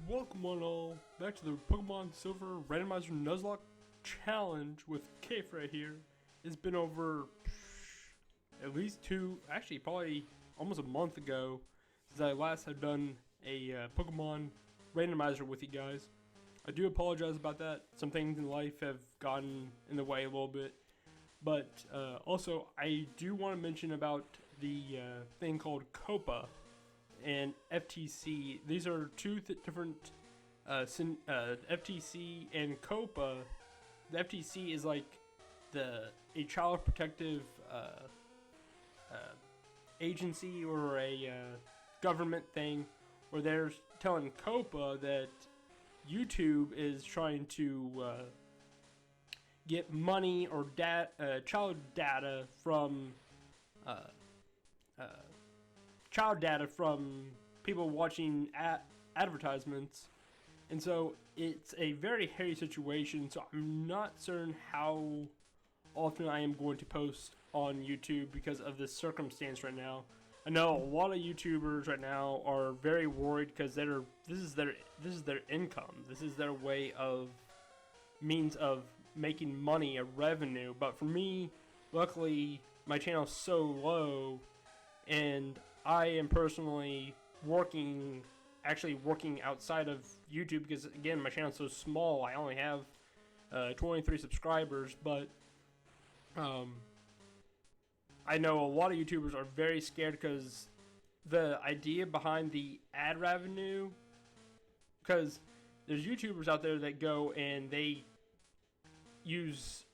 Welcome on all back to the Pokemon Silver Randomizer Nuzlocke challenge with KayFray here. It's been over at least probably almost a month ago since I last had done a Pokemon randomizer with you guys. I do apologize about that. Some things in life have gotten in the way a little bit. But also, I do want to mention about the thing called COPPA and FTC. These are two different FTC and COPPA. The FTC is like a child protective agency or a government thing, where they're telling COPPA that YouTube is trying to get money or child data from people watching advertisements, and so it's a very hairy situation. So I'm not certain how often I am going to post on YouTube because of this circumstance right now. I know a lot of YouTubers right now are very worried because this is their income. This is their means of making money, a revenue. But for me, luckily, my channel is so low, and I am personally working outside of YouTube because, again, my channel is so small. I only have 23 subscribers, but I know a lot of YouTubers are very scared because the idea behind the ad revenue, because there's YouTubers out there that go and they use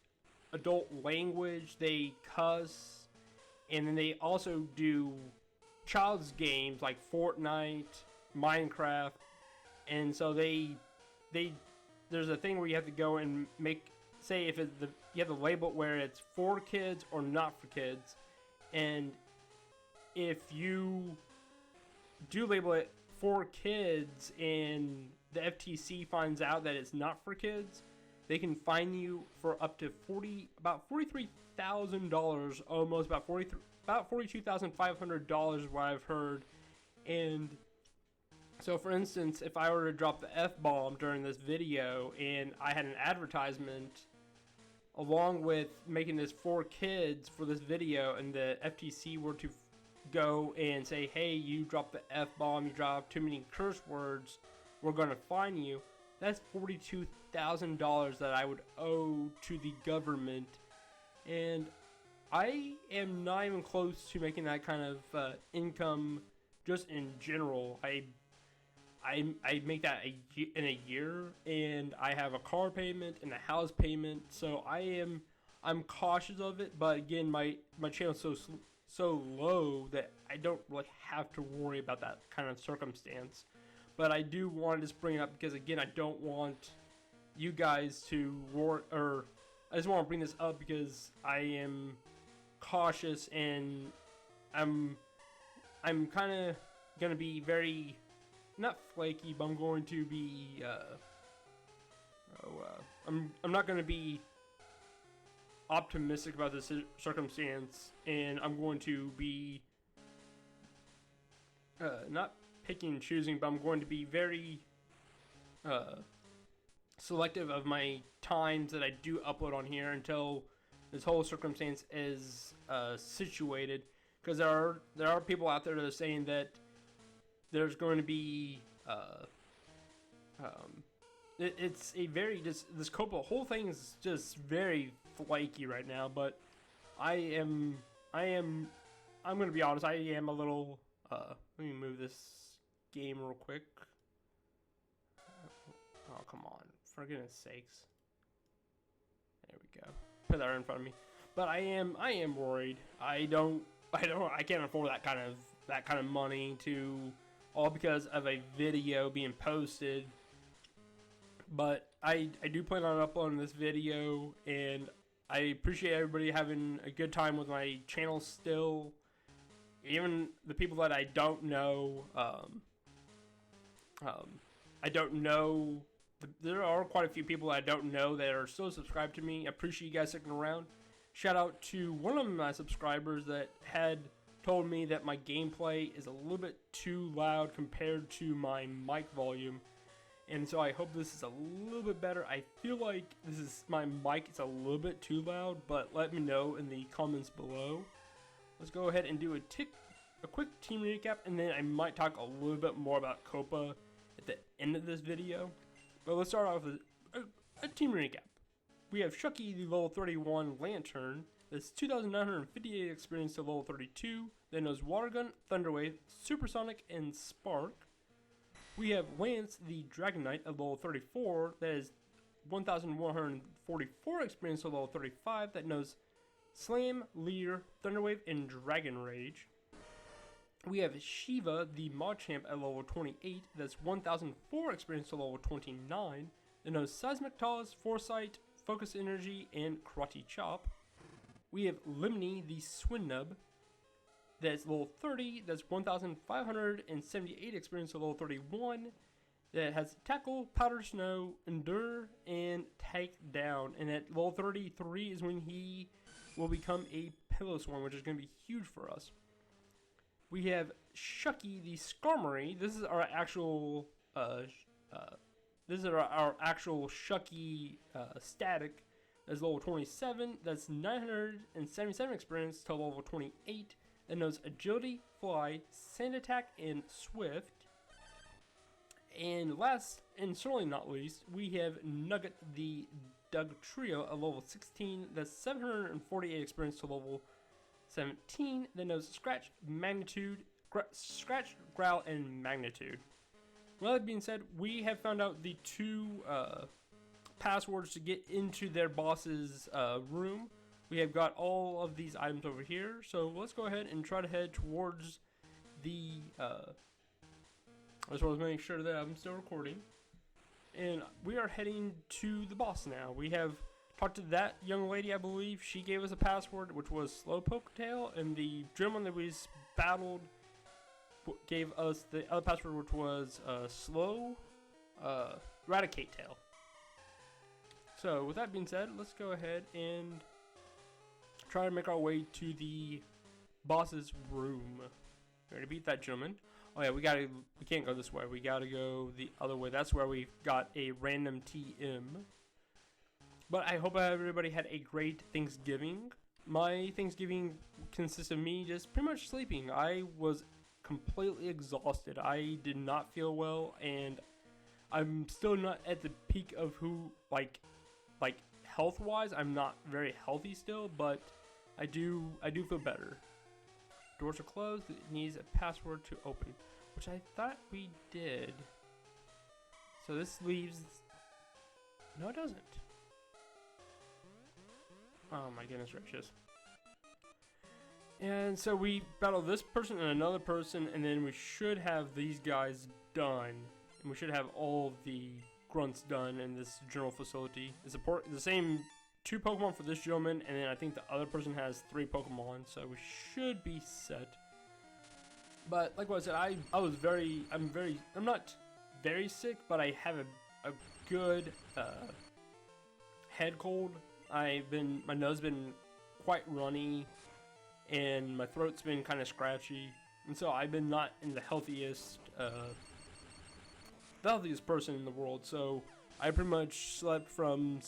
adult language, they cuss, and then they also do child's games like Fortnite, Minecraft, and so there's a thing where you have to go and say if you have to label it where it's for kids or not for kids, and if you do label it for kids and the FTC finds out that it's not for kids, they can fine you for up to about $43,000, almost about $42,500, what I've heard. And so, for instance, if I were to drop the F-bomb during this video and I had an advertisement along with making this for kids for this video, and the FTC were to go and say, hey, you dropped the F-bomb, you dropped too many curse words, we're going to fine you, that's $42,000 that I would owe to the government. And I am not even close to making that kind of income just in general. I make that in a year, and I have a car payment and a house payment, so I'm cautious of it. But again, my channel is so low that I don't really have to worry about that kind of circumstance. But I do want to just bring it up because, again, I don't want you guys to I just want to bring this up because I am cautious, and I'm kind of gonna be very, not flaky, but I'm going to be I'm not going to be optimistic about this circumstance, and I'm going to be not picking and choosing, but I'm going to be very selective of my times that I do upload on here until this whole circumstance is situated, because there are people out there that are saying that there's going to be it's a very this COPPA whole thing is just very flaky right now. But I'm going to be honest, I am a little let me move this game real quick. Oh, come on, for goodness sakes. There we go. Put that right in front of me. But I am worried. I can't afford that kind of money, to all because of a video being posted. But I do plan on uploading this video, and I appreciate everybody having a good time with my channel still. Even the people that I don't know, there are quite a few people that I don't know that are still subscribed to me. I appreciate you guys sticking around. Shout out to one of my subscribers that had told me that my gameplay is a little bit too loud compared to my mic volume. And so I hope this is a little bit better. I feel like my mic is a little bit too loud, but let me know in the comments below. Let's go ahead and do a quick team recap, and then I might talk a little bit more about COPPA at the end of this video. But let's start off with a team recap. We have Shucky, the level 31 Lantern. That's 2,958 experience to level 32. Then there's Water Gun, Thunderwave, Supersonic, and Spark. We have Lance, the Dragon Knight, at level 34. That is 1,144 experience to level 35. That knows Slam, Leer, Thunderwave, and Dragon Rage. We have Shiva, the Machamp, at level 28. That's 1,004 experience to level 29. That knows Seismic Toss, Foresight, Focus Energy, and Karate Chop. We have Limni, the Swinub. That's level 30. That's 1,578 experience to level 31. That has Tackle, Powder Snow, Endure, and Take Down. And at level 33 is when he will become a Pillow Swarm, which is going to be huge for us. We have Shucky, the Skarmory. This is our actual Shucky static. That's level 27. That's 977 experience to level 28. That knows Agility, Fly, Sand Attack, and Swift. And last, and certainly not least, we have Nugget, the Doug Trio, at level 16. That's 748 experience to level 17. That knows Scratch, Scratch, Growl, and Magnitude. Well, that being said, we have found out the two passwords to get into their boss's room. We have got all of these items over here, so let's go ahead and try to head towards the, I just want to make sure that I'm still recording. And we are heading to the boss now. We have talked to that young lady, I believe. She gave us a password, which was Slowpoke Tail, and the gentleman that we battled gave us the other password, which was Eradicate Tail. So, with that being said, let's go ahead and try to make our way to the boss's room. Ready to beat that gentleman. Oh yeah, we can't go this way. We gotta go the other way. That's where we got a random TM. But I hope everybody had a great Thanksgiving. My Thanksgiving consists of me just pretty much sleeping. I was completely exhausted. I did not feel well, and I'm still not at the peak of like health-wise. I'm not very healthy still, but I do feel better. Doors are closed. It needs a password to open, which I thought we did. So this leaves. No, it doesn't. Oh my goodness gracious. And so we battle this person and another person, and then we should have these guys done. And we should have all of the grunts done in this general facility. It's the same 2 Pokemon for this gentleman, and then I think the other person has 3 Pokemon, so we should be set. But like what I said, I'm not very sick, but I have a good head cold. My nose has been quite runny, and my throat's been kind of scratchy, and so I've been not in the healthiest person in the world. So I pretty much slept from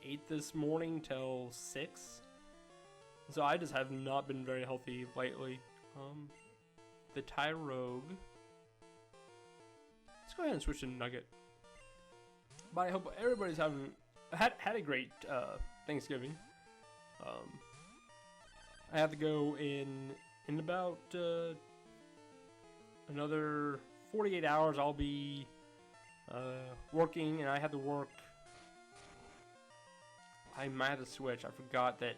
8 this morning till 6. So I just have not been very healthy lately. The Tyrogue. Let's go ahead and switch to Nugget. But I hope everybody's had a great Thanksgiving. I have to go in about another 48 hours. I'll be working, and I have to work. I might have to switch. I forgot that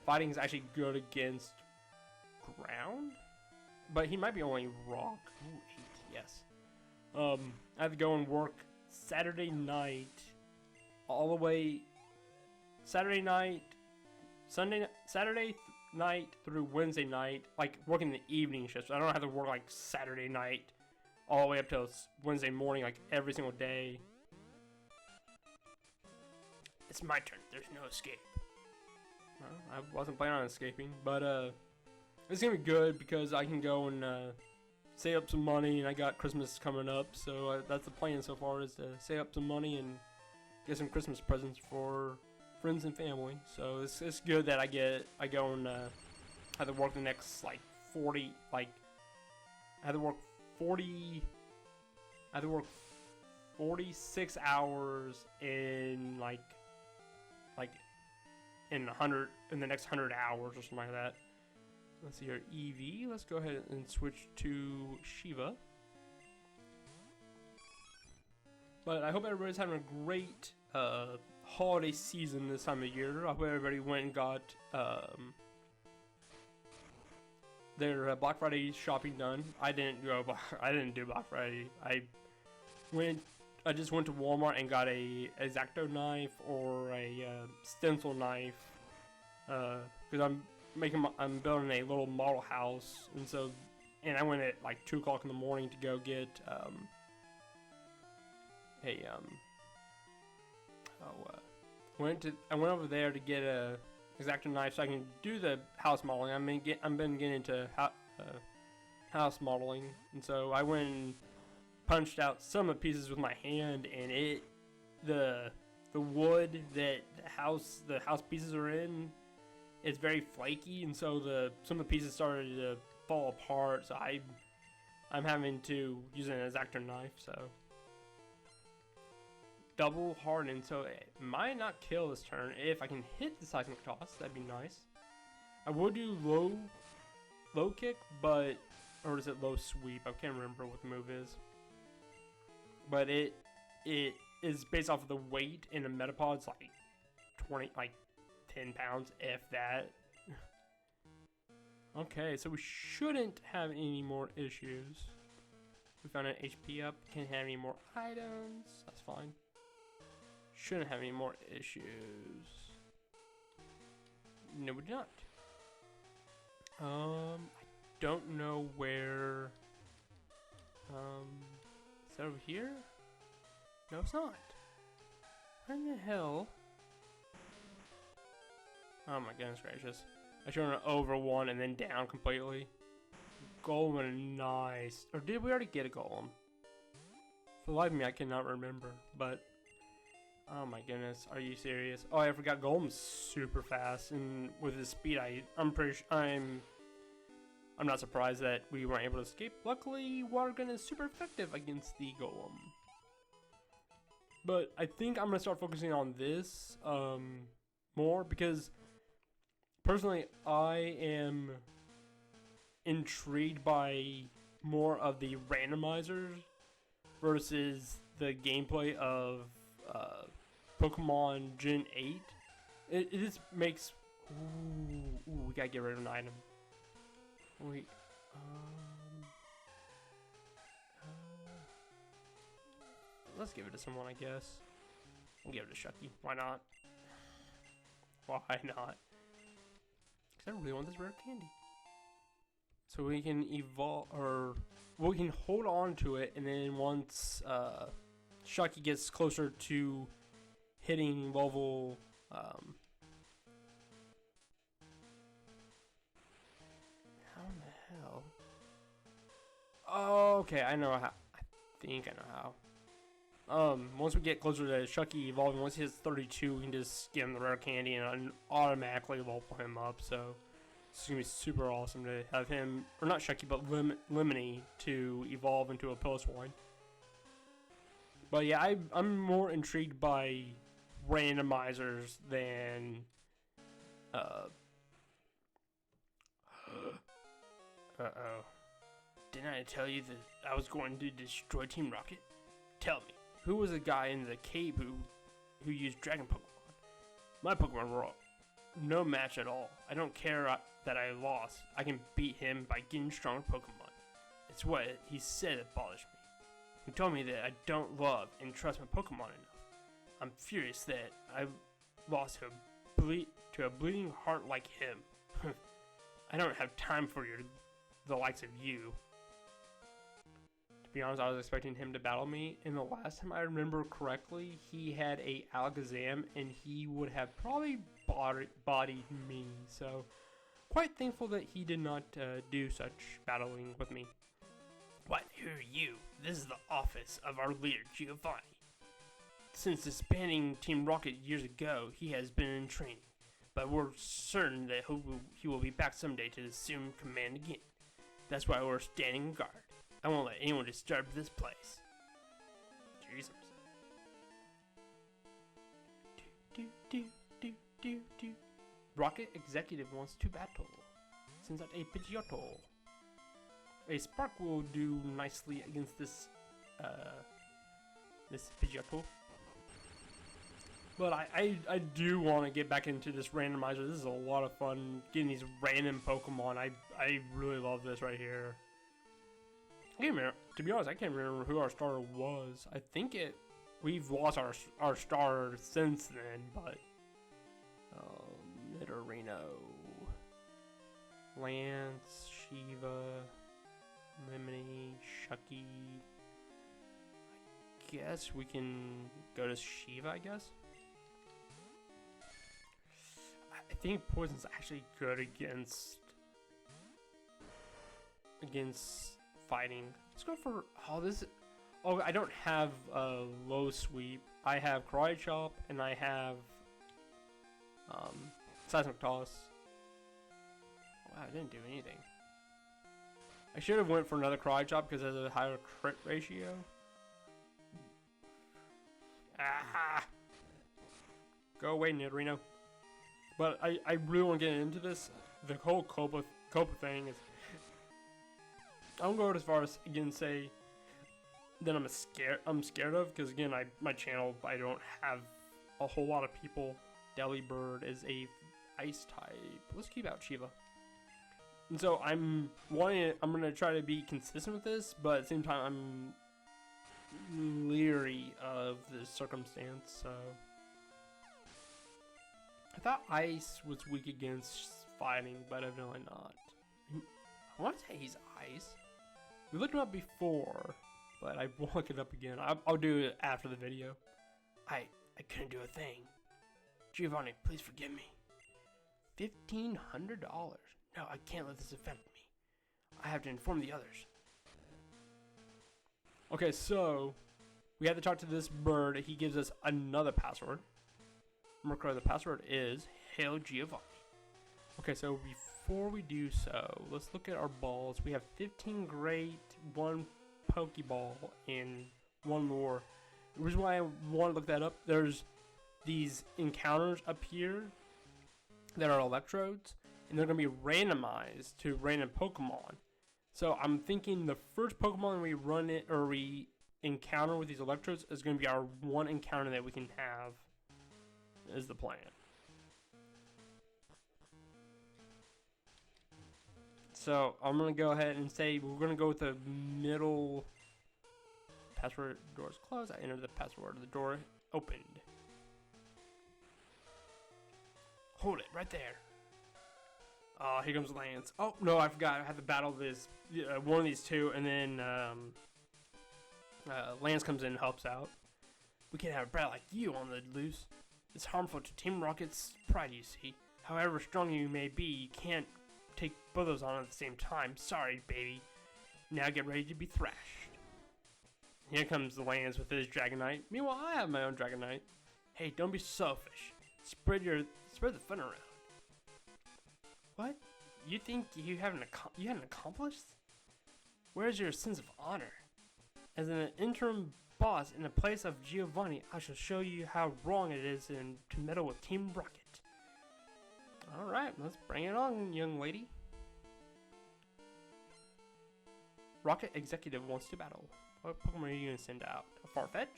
fighting is actually good against ground, but he might be only rock. Ooh, 8, yes. I have to go and work Saturday night, all the way Saturday night through Wednesday night, like working the evening shifts. I don't have to work like Saturday night all the way up till Wednesday morning, like every single day. It's my turn. There's no escape. Well, I wasn't planning on escaping, but it's gonna be good because I can go and save up some money, and I got Christmas coming up, so that's the plan so far, is to save up some money and get some Christmas presents for friends and family. So it's good that I go and have to work the next like 40, like I have to work 46 hours in like in the next 100 hours or something like that. Let's see here, EV. Let's go ahead and switch to Shiva. But I hope everybody's having a great holiday season this time of year. I hope everybody went and got their Black Friday shopping done. I didn't do Black Friday. I just went to Walmart and got a X-Acto knife or a stencil knife because I'm building a little model house, and I went at like 2 o'clock in the morning to go get I went over there to get a X-Acto knife so I can do the house modeling. I've been getting into house modeling, and so I went and punched out some of the pieces with my hand, and the wood that the house pieces are in, it's very flaky, and so some of the pieces started to fall apart. So I'm having to use an X-Acto knife. So double hardened, so it might not kill this turn. If I can hit the seismic toss, that'd be nice. I would do low kick, or is it low sweep? I can't remember what the move is. But it is based off of the weight in the Metapod's like 10 pounds, if that. Okay, so we shouldn't have any more issues. We found an HP up. Can't have any more items. That's fine. Shouldn't have any more issues. No, we do not. I don't know where. Is that over here? No, it's not. Where in the hell? Oh my goodness gracious. I should have over one and then down completely. Golem, nice. Or did we already get a golem? For the life of me, I cannot remember. But, oh my goodness, are you serious? Oh, I forgot Golem's super fast, and with his speed, I'm not surprised that we weren't able to escape. Luckily, Water Gun is super effective against the Golem. But I think I'm gonna start focusing on this more, because personally, I am intrigued by more of the randomizers versus the gameplay of Pokemon Gen 8. It just makes... Ooh, we gotta get rid of an item. Wait, let's give it to someone, I guess. We'll give it to Shucky. Why not? Why not? Because I really want this rare candy. So we can evolve, or we can hold on to it, and then once Shucky gets closer to hitting level how in the hell? Oh, okay, I know how. I think I know how. Once we get closer to Shucky evolving, once he hits 32, we can just skim the rare candy and automatically level him up. So it's gonna be super awesome to have him, or not Shucky, but Lemony to evolve into a Piloswine. But yeah, I'm more intrigued by randomizers than uh-oh. Didn't I tell you that I was going to destroy Team Rocket? Tell me, who was the guy in the cave who used Dragon Pokemon? My Pokemon were no match at all. I don't care that I lost. I can beat him by getting stronger Pokemon. It's what he said that bothers me. He told me that I don't love and trust my Pokemon enough. I'm furious that I lost to a bleeding heart like him. I don't have time for the likes of you. To be honest, I was expecting him to battle me, and the last time I remember correctly, he had a Alakazam, and he would have probably bodied me. So, quite thankful that he did not do such battling with me. What? Who are you? This is the office of our leader, Giovanni. Since disbanding Team Rocket years ago, he has been in training, but we're certain that he will be back someday to assume command again. That's why we're standing guard. I won't let anyone disturb this place. Jesus. Rocket executive wants to battle. Sends out a Pidgeotto. A Spark will do nicely against this Pidgeotto. But I do want to get back into this randomizer. This is a lot of fun getting these random Pokemon. I really love this right here. I can't remember, to be honest, I can't remember who our starter was. I think we've lost our starter since then, but Nidorino, Lance, Shiva, Lemony, Shucky. I guess we can go to Shiva, I guess. I think Poison's actually good against fighting. Let's go for I don't have a low sweep. I have Karate Chop and I have Seismic Toss. Wow, I didn't do anything. I should have went for another Karate Chop because it has a higher crit ratio. Ah! Go away, Nidorino. But I really want to get into this. The whole COPPA thing is... I don't go as far as, again, say that I'm scared of, because again, my channel, I don't have a whole lot of people. Delibird is a ice type. Let's keep out Shiva. And so I'm gonna try to be consistent with this, but at the same time I'm leery of the circumstance, so I thought ice was weak against fighting, but evidently not. I want to say he's ice. We looked him up before, but I won't look it up again. I'll do it after the video. I couldn't do a thing. Giovanni, please forgive me. $1,500. No, I can't let this affect me. I have to inform the others. Okay, so we have to talk to this bird. He gives us another password. Remember, the password is Hail Giovanni. Okay, so before we do so, let's look at our balls. We have 15 great, 1 Pokeball, and 1 lure. The reason why I want to look that up, there's these encounters up here that are electrodes, and they're going to be randomized to random Pokemon. So I'm thinking the first Pokemon we run it or we encounter with these electrodes is going to be our one encounter that we can have. Is the plan. So I'm going to go ahead and say we're going to go with the middle. Password, door is closed. I entered the password. The door opened. Hold it right there. Oh, here comes Lance. Oh, no, I forgot. I have to battle this, one of these two, and then Lance comes in and helps out. We can't have a brat like you on the loose. It's harmful to Team Rocket's pride, you see. However strong you may be, you can't take both of those on at the same time. Sorry, baby. Now get ready to be thrashed. Here comes the Lance with his Dragonite. Meanwhile, I have my own Dragonite. Hey, don't be selfish. Spread the fun around. What? You think you haven't accomplished? Where's your sense of honor? As an interim boss in the place of Giovanni, I shall show you how wrong it is to meddle with Team Rocket. Alright, let's bring it on, young lady. Rocket Executive wants to battle. What Pokemon are you going to send out? A Farfetch?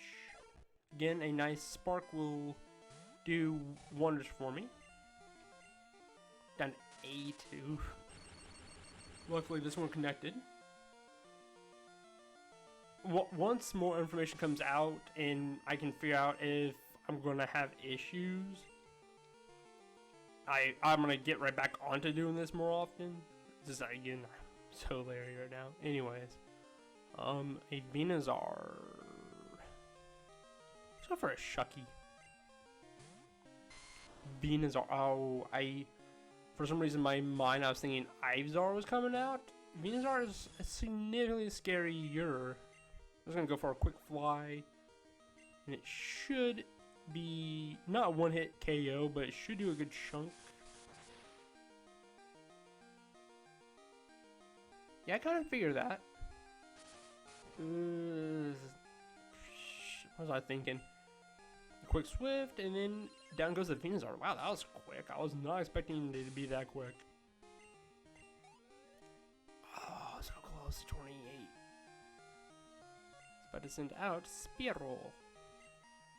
Again, a nice Spark will do wonders for me. Down to 82. Luckily, this one connected. Once more information comes out and I can figure out if I'm going to have issues, I'm going to get right back onto doing this more often. This is, again, I'm so leery right now. Anyways, a Venusaur. Let's go for a Shucky. Venusaur. Oh, for some reason, my mind, I was thinking Ivysaur was coming out. Venusaur is significantly scarier. I'm just gonna go for a quick fly, and it should be not a one-hit KO, but it should do a good chunk. Yeah, I kind of figured that. What was I thinking? A quick swift, and then down goes the Venusaur. Wow, that was quick. I was not expecting it to be that quick. Oh, so close to 28. It's about to send out Spearow.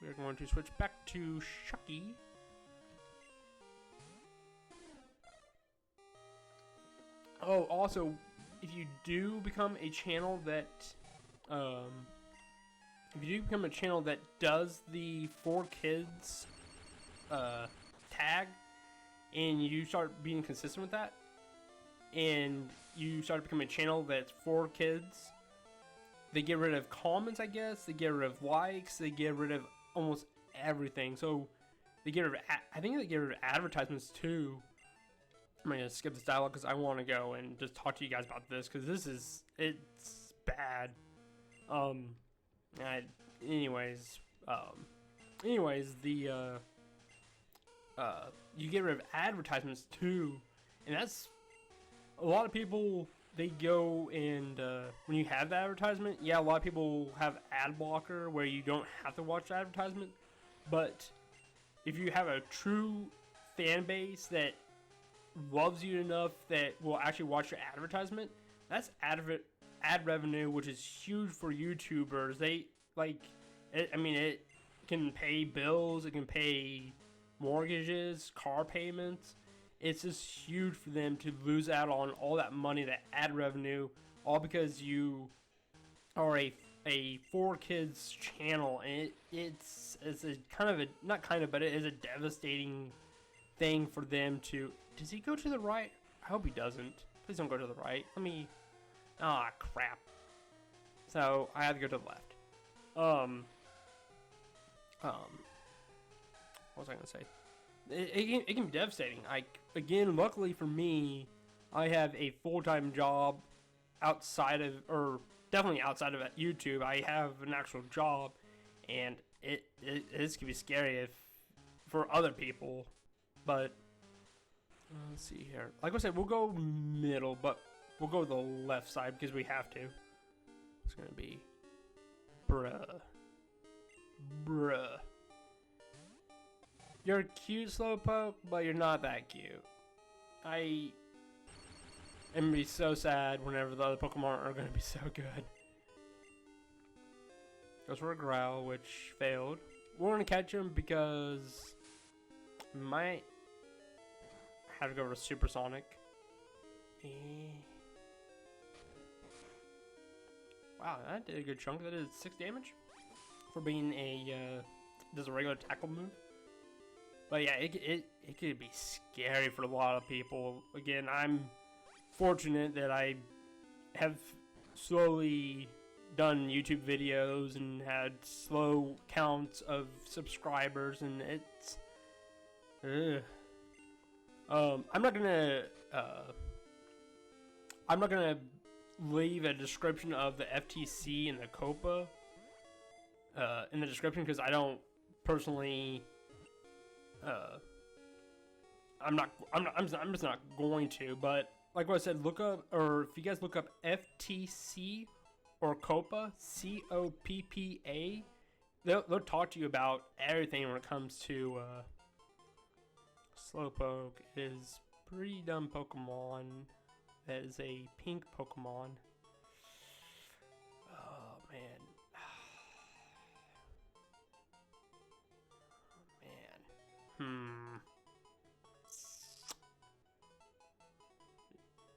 We're going to switch back to Shucky. Oh, also, if you do become a channel that, does the 4Kids tag, and you start being consistent with that, and you start becoming a channel that's 4Kids, they get rid of comments, I guess. They get rid of likes. They get rid of almost everything. So they get rid of, I think they get rid of advertisements too. I'm gonna skip this dialogue because I want to go and just talk to you guys about this, because it's bad. Anyways, you get rid of advertisements too, and that's a lot of people. They go and when you have the advertisement, yeah, a lot of people have ad blocker where you don't have to watch the advertisement. But if you have a true fan base that loves you enough that will actually watch your advertisement, that's ad revenue, which is huge for YouTubers. They like it, I mean, it can pay bills, it can pay mortgages, car payments. It's just huge for them to lose out on all that money, that ad revenue, all because you are a 4Kids channel, and it's a kind of a, not kind of, but it is a devastating thing for them to. Does he go to the right? I hope he doesn't. Please don't go to the right. Let me. Ah, crap. So I have to go to the left. What was I gonna say? It can be devastating. Again, luckily for me, I have a full-time job outside of, or definitely outside of YouTube. I have an actual job, and this can be scary for other people. But let's see here. Like I said, we'll go middle, but we'll go the left side because we have to. It's gonna be bruh. You're cute, Slowpoke, but you're not that cute. I am gonna be so sad whenever the other Pokemon are gonna be so good. Goes for a Growl, which failed. We're gonna catch him because we might have to go to Supersonic. Wow, that did a good chunk. That did 6 damage for being does a regular tackle move. But yeah, it could be scary for a lot of people. Again, I'm fortunate that I have slowly done YouTube videos and had slow counts of subscribers, and it's I'm not gonna leave a description of the FTC and the COPPA in the description, because I don't personally. I'm just not going to. But like what I said, look up, or if you guys look up FTC or COPPA, COPPA, they'll talk to you about everything when it comes to Slowpoke. It is pretty dumb Pokemon. That is a pink Pokemon. Oh man.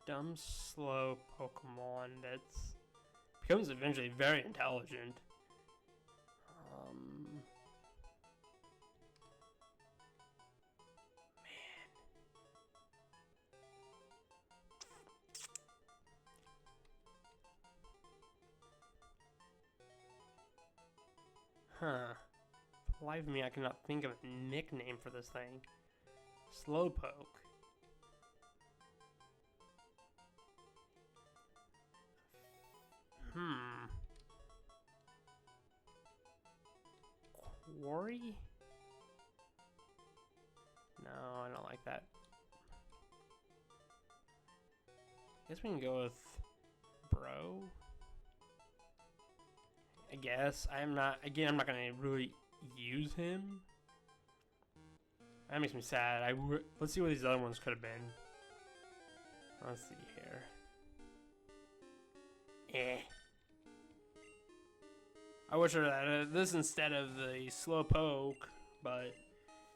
Dumb, slow Pokemon that's becomes eventually very intelligent. Huh. For the life of me, I cannot think of a nickname for this thing. Slowpoke. Quarry? No, I don't like that. Guess we can go with Bro. I guess. I'm not gonna really use him. That makes me sad. Let's see what these other ones could have been. Let's see here. I wish I had this instead of the Slowpoke, but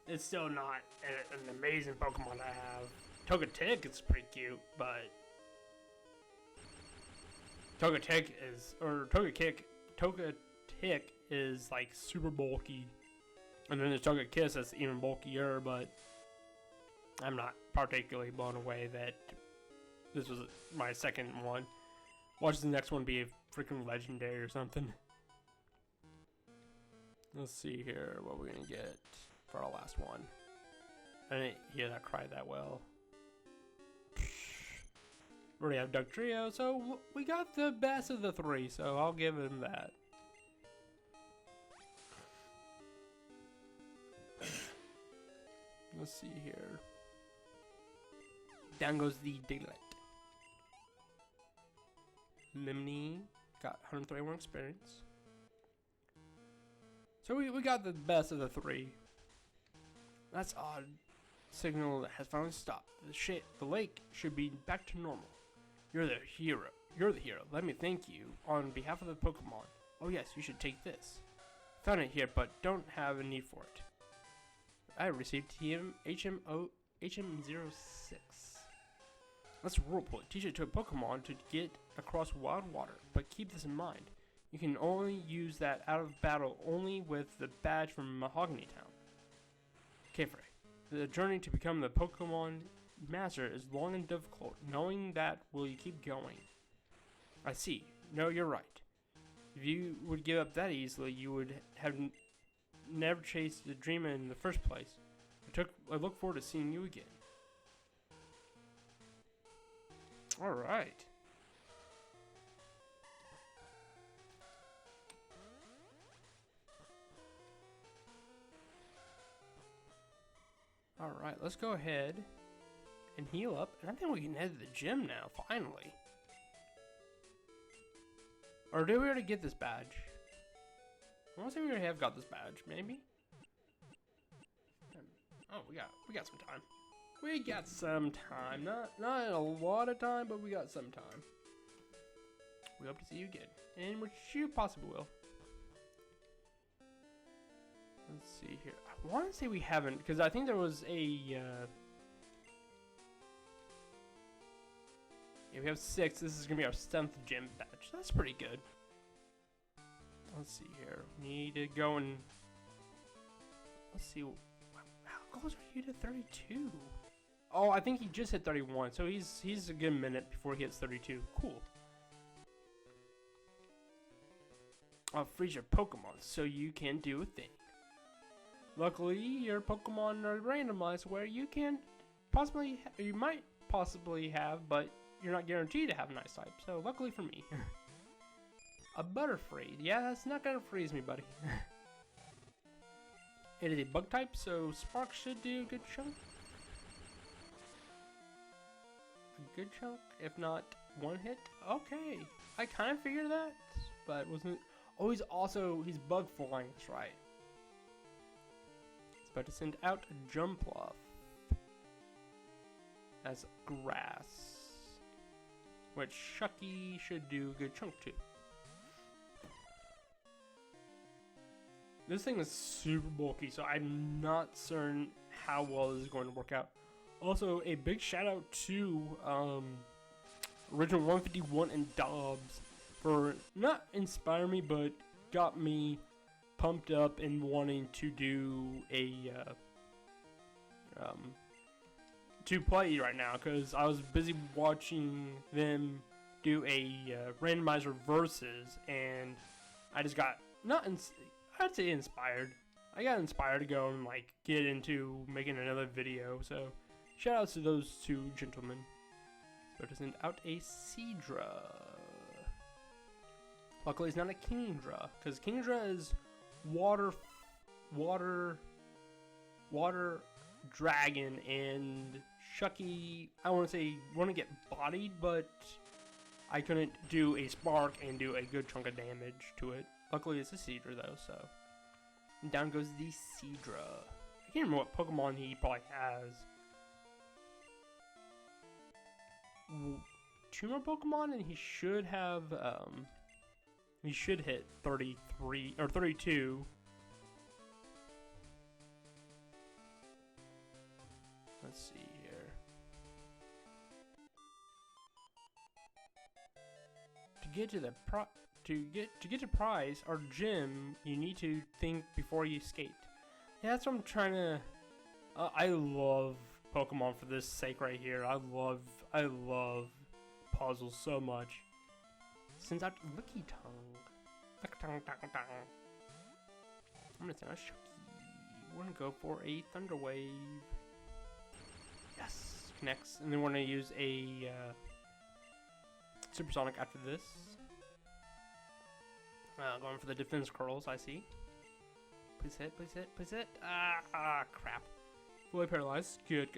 it's still not an amazing Pokemon to have. Togetic is pretty cute, but Togetic is like super bulky. And then there's Togekiss that's even bulkier, but I'm not particularly blown away that this was my second one. Watch the next one be a freaking legendary or something. Let's see here what we're gonna get for our last one. I didn't hear that cry that well. We already have Dugtrio, so we got the best of the three, so I'll give him that. Let's see here. Down goes the Diglett. Limni got 131 experience. So we got the best of the three. That's odd. Signal has finally stopped. The lake should be back to normal. You're the hero. You're the hero. Let me thank you on behalf of the Pokemon. Oh yes, you should take this. Found it here, but don't have a need for it. I received HM06. Let's roleplay. Teach it to a Pokemon to get across wild water, but keep this in mind. You can only use that out of battle only with the badge from Mahogany Town. KayFray. The journey to become the Pokemon Master is long and difficult. Knowing that, will you keep going? I see. No, you're right. If you would give up that easily, you would have never chased the dream in the first place. I look forward to seeing you again. Alright. Alright, let's go ahead and heal up. And I think we can head to the gym now, finally. Or did we already get this badge? I want to say we already have got this badge, maybe? Oh, we got some time. We got some time. Not a lot of time, but we got some time. We hope to see you again. And which you possibly will. Let's see here. I want to say we haven't, because I think there was a... yeah, we have 6. This is going to be our 7th gym badge. That's pretty good. Let's see here. We need to go and... Let's see. How close are you to 32? Oh, I think he just hit 31, so he's a good minute before he hits 32. Cool. I'll freeze your Pokemon so you can do a thing. Luckily, your Pokemon are randomized where you might possibly have, but you're not guaranteed to have a nice type. So luckily for me. A Butterfree. Yeah, that's not gonna freeze me, buddy. It is a bug type, so Spark should do a good chunk. A good chunk, if not one hit. Okay, I kind of figured that, but wasn't. Oh, he's bug flying. That's right. It's about to send out a Jumpluff. That's grass, which Shucky should do a good chunk too. This thing is super bulky, so I'm not certain how well this is going to work out. Also, a big shout out to Original 151 and Dobbs for not inspiring me, but got me pumped up and wanting to do a to play right now, because I was busy watching them do a randomizer versus, and I just got I'd say inspired. I got inspired to go and like get into making another video. So shout outs to those two gentlemen. So to send out a Seadra. Luckily it's not a Kingdra, because Kingdra is water Water Dragon, and Shucky, I want to get bodied, but I couldn't do a Spark and do a good chunk of damage to it. Luckily, it's a Seadra though, so. And down goes the Seadra. I can't remember what Pokemon he probably has. 2 more Pokemon, and he should have, he should hit 33, or 32. Let's see here. To get to the prize or gym, you need to think before you skate. Yeah, that's what I'm trying to. I love Pokemon for this sake right here. I love puzzles so much. Sends out Licky Tongue. I'm gonna send out Shucky. We're gonna go for a Thunder Wave. Yes, connects, and then we're gonna use a Supersonic after this. Going for the defense curls, I see. Please hit, please hit, please hit. Crap. Fully paralyzed. Good.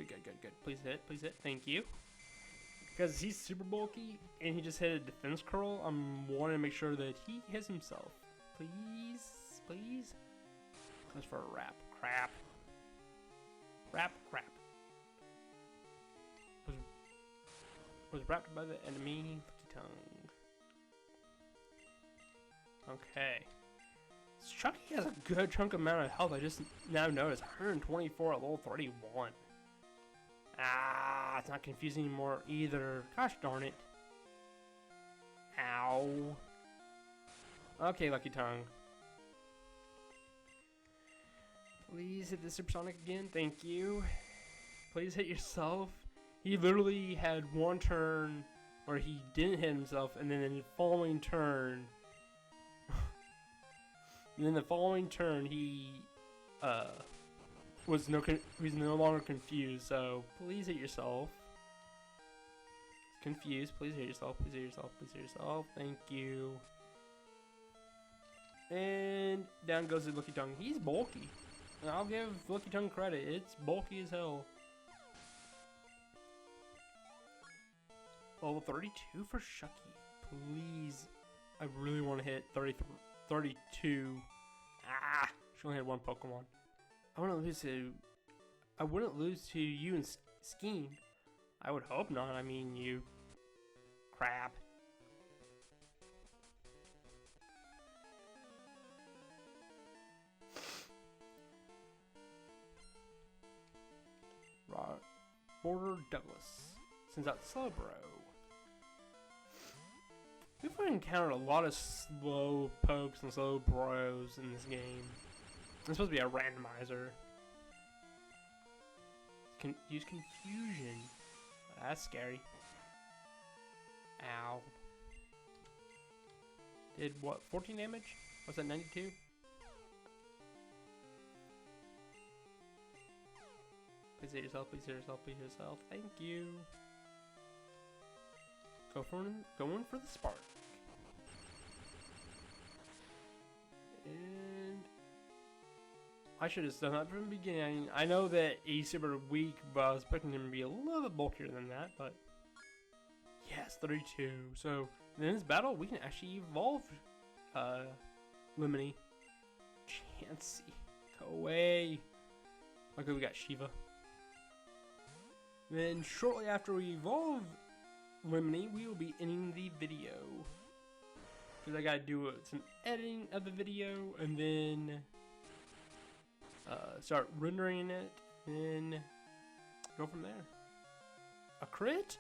Please hit. Thank you. Because he's super bulky, and he just hit a defense curl, I'm wanting to make sure that he hits himself. Please. Goes for a wrap. Crap. Was wrapped by the enemy. Licky Tongue. Okay. Shucky has a good chunk amount of health. I just now noticed 124 at level 31. It's not confusing anymore either. Gosh darn it. Ow. Okay, Licky Tongue. Please hit the Supersonic again. Thank you. Please hit yourself. He literally had one turn where he didn't hit himself, and then in the following turn, he was no longer confused. So please hit yourself. Confused. Please hit yourself. Thank you. And down goes the Licky Tongue. He's bulky. And I'll give Licky Tongue credit. It's bulky as hell. Level 32 for Shucky. Please. I really want to hit 32. She only had one Pokemon. I wouldn't lose to you and Scheme. I would hope not. I mean, you. Crap. Border Douglas sends out Slowbro. We've encountered a lot of slow pokes and slow bros in this game. It's supposed to be a randomizer. Use confusion. That's scary. Ow. Did what? 14 damage? Was that 92? Please hit yourself, please hit yourself, please hit yourself. Thank you. Going for the Spark. And I should have done that from the beginning. I know that he's super weak, but I was expecting him to be a little bit bulkier than that, but yes, 32. So in this battle, we can actually evolve Lemony. Chansey. Go away. Okay, we got Shiva. Then shortly after we evolve Lemony, we will be ending the video. Because I gotta do some editing of the video and then start rendering it and go from there. A crit?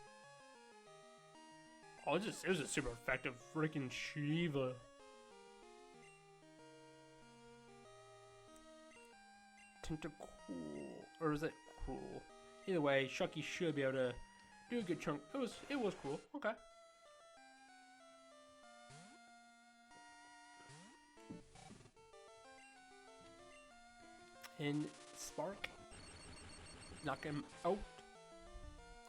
Oh, it was a super effective freaking Shiva. Tentacool, or is it Cruel? Either way, Shucky should be able to do a good chunk. It was cool. Okay. And Spark, knock him out.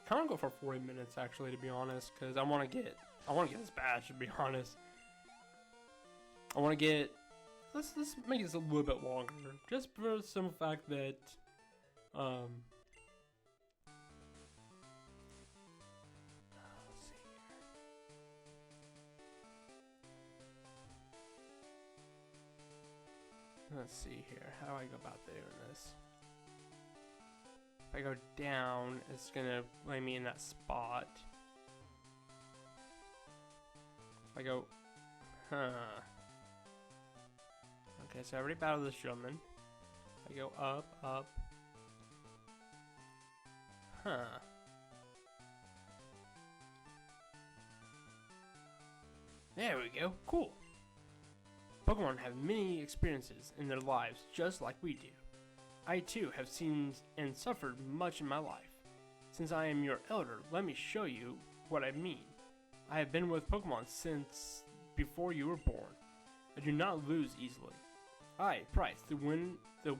Kind of go for 40 minutes actually, to be honest, because I want to get this badge. To be honest, I want to get let's make this a little bit longer, just for the simple fact that let's see here. Let's see here. How do I go about doing this? If I go down, it's gonna land me in that spot. If I go, okay, so I already battled this gentleman. I go up, up. There we go. Cool. Pokemon have many experiences in their lives just like we do. I too have seen and suffered much in my life. Since I am your elder, let me show you what I mean. I have been with Pokemon since before you were born. I do not lose easily. I, Price, the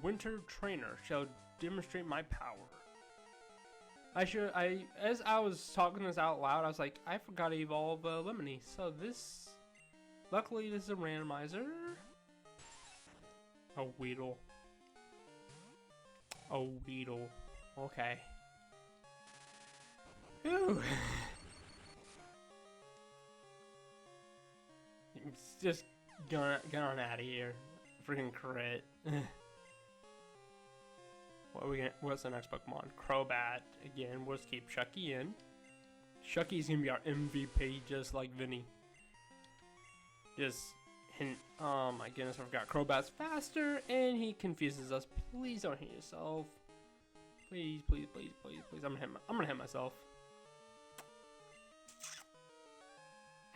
winter trainer, shall demonstrate my power. As I was talking this out loud, I was like, I forgot to evolve Lemony. So this, luckily this is a randomizer. A Weedle. A Weedle. Okay. Ooh. Just get on out of here. Freaking crit. What's the next Pokemon? Crobat. Again, we'll just keep Chucky in. Chucky's gonna be our MVP, just like Vinny. Just hint. Oh my goodness, I forgot. Crobat's faster, and he confuses us. Please don't hit yourself. Please, please, please, please, please. I'm gonna hit myself.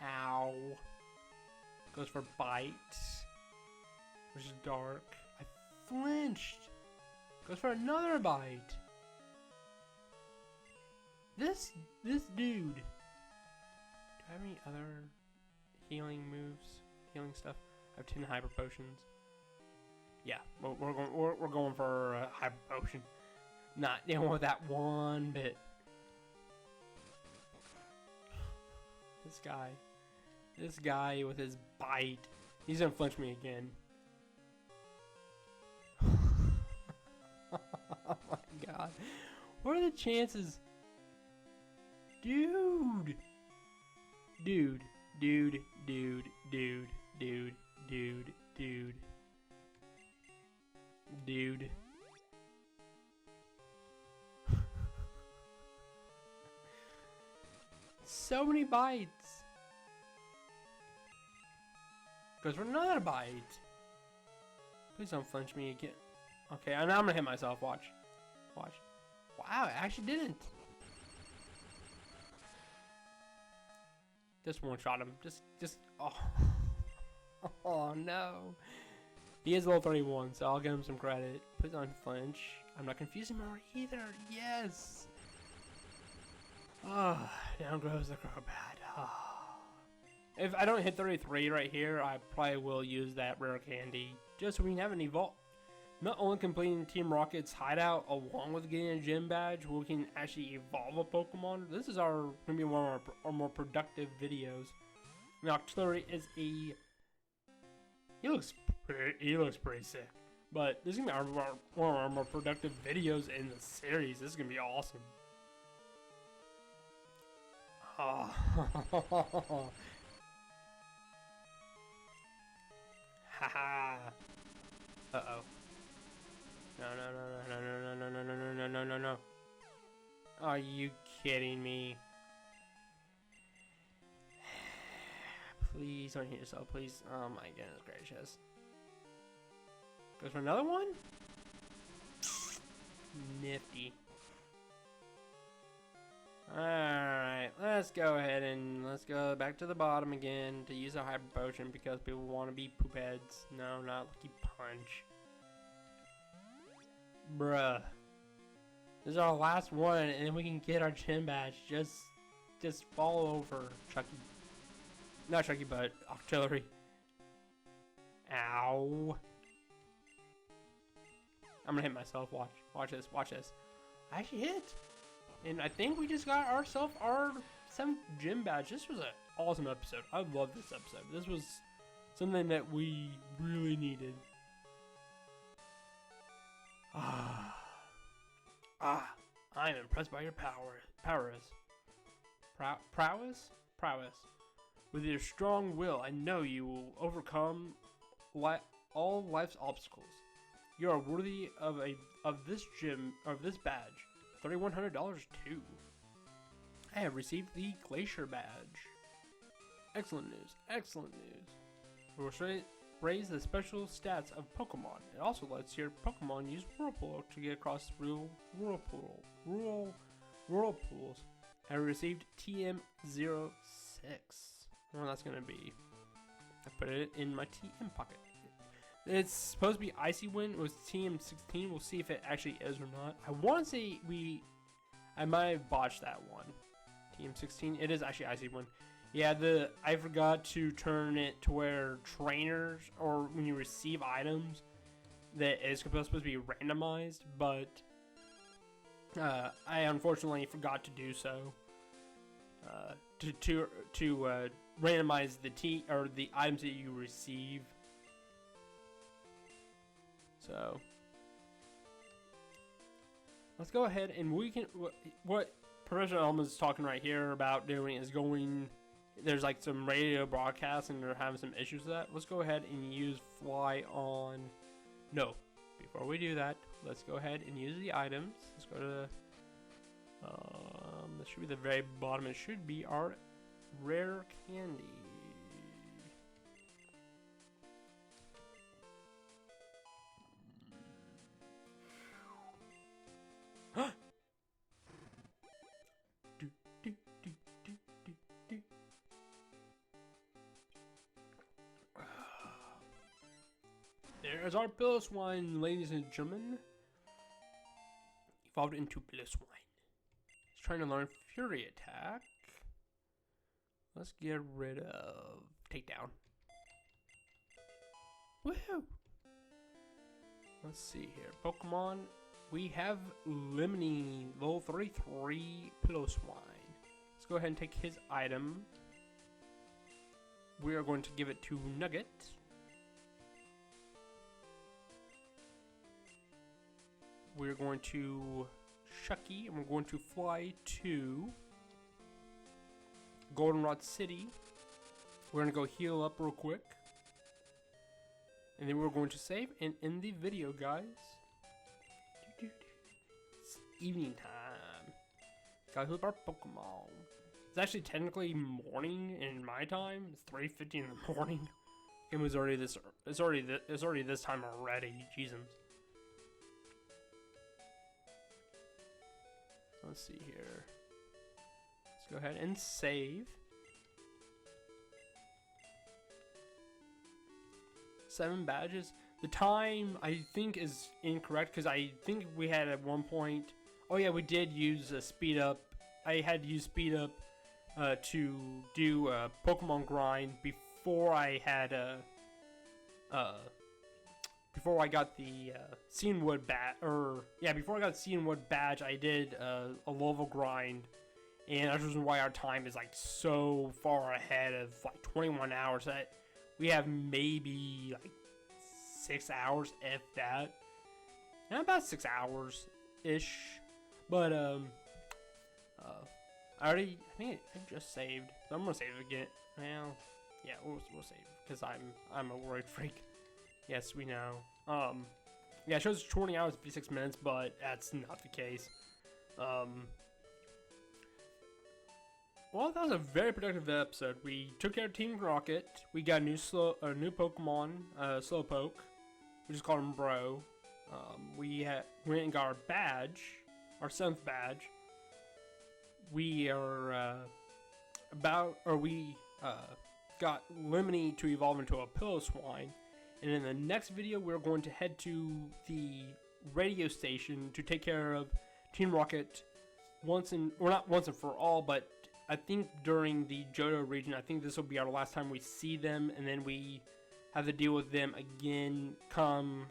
Ow. Goes for bite, which is dark. I flinched. Goes for another bite. This dude. Do I have any other healing moves? Healing stuff? I have 10 hyper potions. Yeah, we're going for a hyper potion. Not dealing with that one bit. This guy with his bite. He's gonna flinch me again. Oh my god. What are the chances? Dude. Dude. Dude. Dude. Dude. Dude. Dude. Dude. Dude. So many bites. Goes for another bite. Please don't flinch me again. Okay, now I'm gonna hit myself. Watch. Watch. Wow, I actually didn't. Just one shot him. Just. Oh. Oh no. He is level 31, so I'll give him some credit. Please don't flinch. I'm not confusing him either. Yes. Ah, down goes the Crobat. Ah. If I don't hit 33 right here, I probably will use that rare candy. Just so we can have an evolve. Not only completing Team Rocket's hideout along with getting a gym badge, we can actually evolve a Pokemon. This is gonna be one of our more productive videos. Now, Octillery is a. He looks pretty sick. But this is gonna be one of our more productive videos in the series. This is gonna be awesome. Oh. Haha. Uh-oh. No. Are you kidding me? Please don't hit yourself, please. Oh my goodness gracious. Goes for another one? Nifty. Alright, let's go ahead and let's go back to the bottom again to use a hyper potion because people want to be poop heads. No, not Lucky Punch. Bruh. This is our last one and then we can get our gym badge. Just fall over, Chucky. Not Chucky, but Octillery. Ow. I'm gonna hit myself. Watch this. I actually hit. And I think we just got ourselves our 7th gym badge. This was an awesome episode. I love this episode. This was Something that we really needed. I am impressed by your prowess. Prowess. With your strong will, I know you will overcome all life's obstacles. You are worthy of this badge. $3,100 too. I have received the Glacier badge. Excellent news. Excellent news. We will raise the special stats of Pokemon. It also lets your Pokemon use Whirlpool to get across real whirlpools. I received TM06. Well, that's gonna be. I put it in my TM pocket. It's supposed to be Icy Wind. It was TM16. We'll see if it actually is or not. I want to say I might have botched that one. TM16. It is actually Icy Wind. Yeah, I forgot to turn it to where trainers, or when you receive items, that is supposed to be randomized, but I unfortunately forgot to do so. To randomize the items that you receive. So let's go ahead and we can. What Professor Elm is talking right here about doing is going. There's like some radio broadcasts and they're having some issues with that. Let's go ahead and use fly on. No, before we do that, let's go ahead and use the items. Let's go to. This should be the very bottom. It should be our rare candy. There's our Piloswine, ladies and gentlemen. Evolved into Piloswine. He's trying to learn Fury Attack. Let's get rid of Takedown. Woohoo! Let's see here. Pokemon. We have Lemony, level 33 Piloswine. Let's go ahead and take his item. We are going to give it to Nugget. We're going to Shucky, and we're going to fly to Goldenrod City. We're going to go heal up real quick. And then we're going to save and end the video, guys. It's evening time. Gotta heal up our Pokemon. It's actually technically morning in my time. It's 3:50 in the morning. It was already this. It's already this time already. Jesus. Let's see here. Let's go ahead and save. 7 badges. The time I think is incorrect because I think we had at one point. Oh yeah, we did use a speed up. I had to use speed up to do a Pokemon grind before I had before I got the Cianwood badge, before I got the Cianwood badge, I did a level grind, and that's why our time is like so far ahead of like 21 hours. That we have maybe like 6 hours, if that, and about 6 hours ish. But I think I just saved, so I'm gonna save it again. Well, yeah, we'll save because I'm a worried freak. Yes, we know. Yeah, it shows 20 hours and 56 minutes, but that's not the case. Well, that was a very productive episode. We took care of Team Rocket. We got a new Pokemon, Slowpoke. We just called him Bro. We went and got our badge, our 7th badge. We are got Lemony to evolve into a Piloswine. And in the next video, we're going to head to the radio station to take care of Team Rocket not once and for all, but I think during the Johto region. I think this will be our last time we see them, and then we have to deal with them again come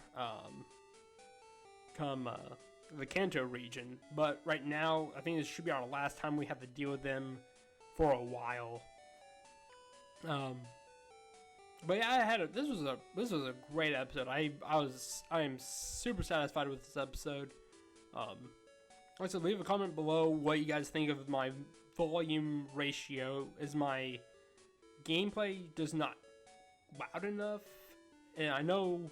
the Kanto region. But right now, I think this should be our last time we have to deal with them for a while. But yeah, this was a great episode. I am super satisfied with this episode. Like I said, leave a comment below what you guys think of my volume ratio. Is my gameplay does not loud enough? And I know